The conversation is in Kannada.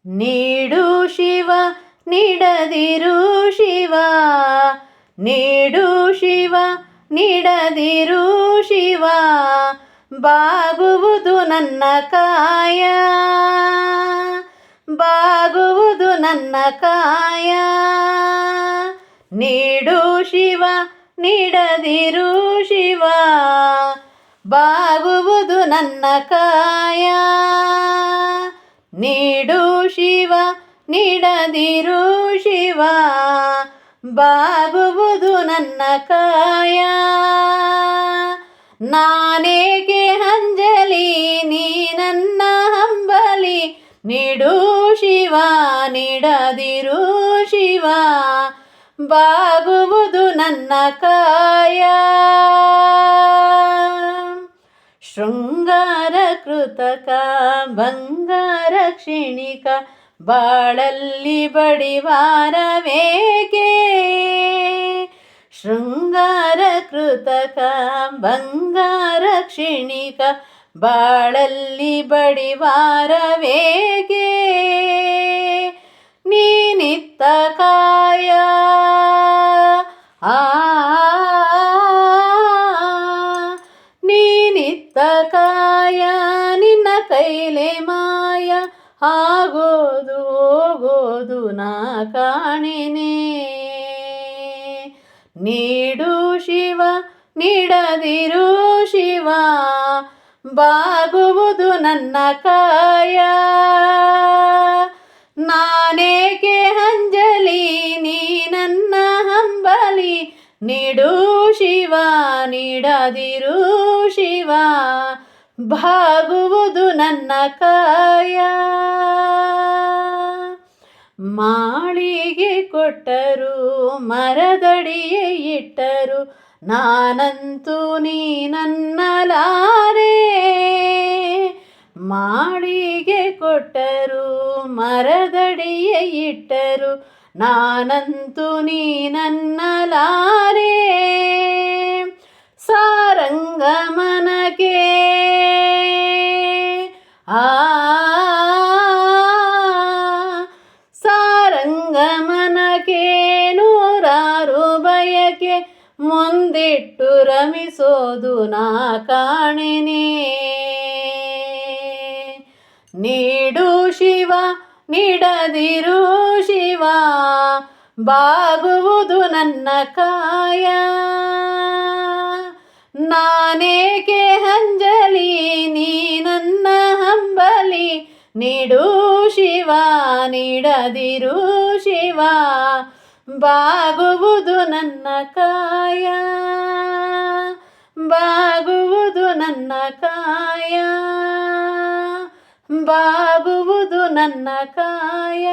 ನೀಡು ಶಿವ ನೀಡದಿರು ಶಿವ, ನೀಡು ಶಿವ ನೀಡದಿರು ಶಿವ, ಬಾಗುವುದು ನನ್ನ ಕಾಯ, ಬಾಗುವುದು ನನ್ನ ಕಾಯ. ನೀಡು ಶಿವ ನೀಡದಿರು ಶಿವ, ಬಾಗುವುದು ನನ್ನ ಕಾಯ. ನೀಡು ಶಿವ ನೀಡದಿರು ಶಿವ, ಬಾಗುವುದು ನನ್ನ ಕಾಯ. ನಾನೇಕೆ ಅಂಜಲಿ ನೀ ನನ್ನ ಹಂಬಲಿ, ನೀಡು ಶಿವ ನೀಡದಿರು ಶಿವ, ಬಾಗುವುದು ನನ್ನ ಕಾಯ. ಶೃಂಗಾರ ಕೃತಕ ಬಂಗಾರ ಕ್ಷಣಿಕ, ಬಾಳಲ್ಲಿ ಬಡಿವಾರವೇಕೆ. ಶೃಂಗಾರ ಕೃತಕ ಬಂಗಾರ ಕ್ಷಣಿಕ, ಬಾಳಲ್ಲಿ ಬಡಿವಾರವೇಕೆ. ನೀನಿತ್ತ ಕಾಯ ನೀನಿತ್ತ ಕಾಯ, ನಿನ್ನ ಕೈಲೆ ಮಾಯ, ಆಗೋದು ಹೋಗೋದು ನಾ ಕಾಣೆನೆ. ನೀಡು ಶಿವ ನೀಡದಿರು ಶಿವ, ಬಾಗುವುದು ನನ್ನ ಕಾಯ. ನಾನೇಕೆ ಅಂಜಲಿ ನೀ ನನ್ನ ಹಂಬಲಿ, ನೀಡು ಶಿವ ನೀಡದಿರು ಶಿವ, ಬಾಗುವುದು ನನ್ನ ಕಾಯ. ಮಾಳಿಗೆ ಕೊಟ್ಟರು ಮರದಡಿಯೇ ಇಟ್ಟರು, ನಾನಂತೂ ನೀನನ್ನಲಾರೆ. ಮಾಳಿಗೆ ಕೊಟ್ಟರು ಮರದಡಿಯೇ ಇಟ್ಟರು, ನಾನಂತೂ ನೀನನ್ನಲಾರೆ. ಸಾರಂಗಮನಕ್ಕೆ ಸಾರಂಗಮನಕ್ಕೆ ನೂರಾರು ಬಯಕೆ, ಮುಂದಿಟ್ಟು ರಮಿಸೋದು ನಾ ಕಾಣೆನೆ. ನೀಡು ಶಿವ ನೀಡದಿರು ಶಿವ, ಬಾಗುವುದು ನನ್ನ ಕಾಯ. ನಾನೇಕೆ ಅಂಜಲಿ ನೀ ನನ್ನ ಹಂಬಲಿ, ನೀಡು ಶಿವ ನೀಡದಿರು ಶಿವ, ಬಾಗುವುದು ನನ್ನ ಕಾಯ, ಬಾಗುವುದು ನನ್ನ ಕಾಯ, ಬಾಗುವುದು ನನ್ನ ಕಾಯ.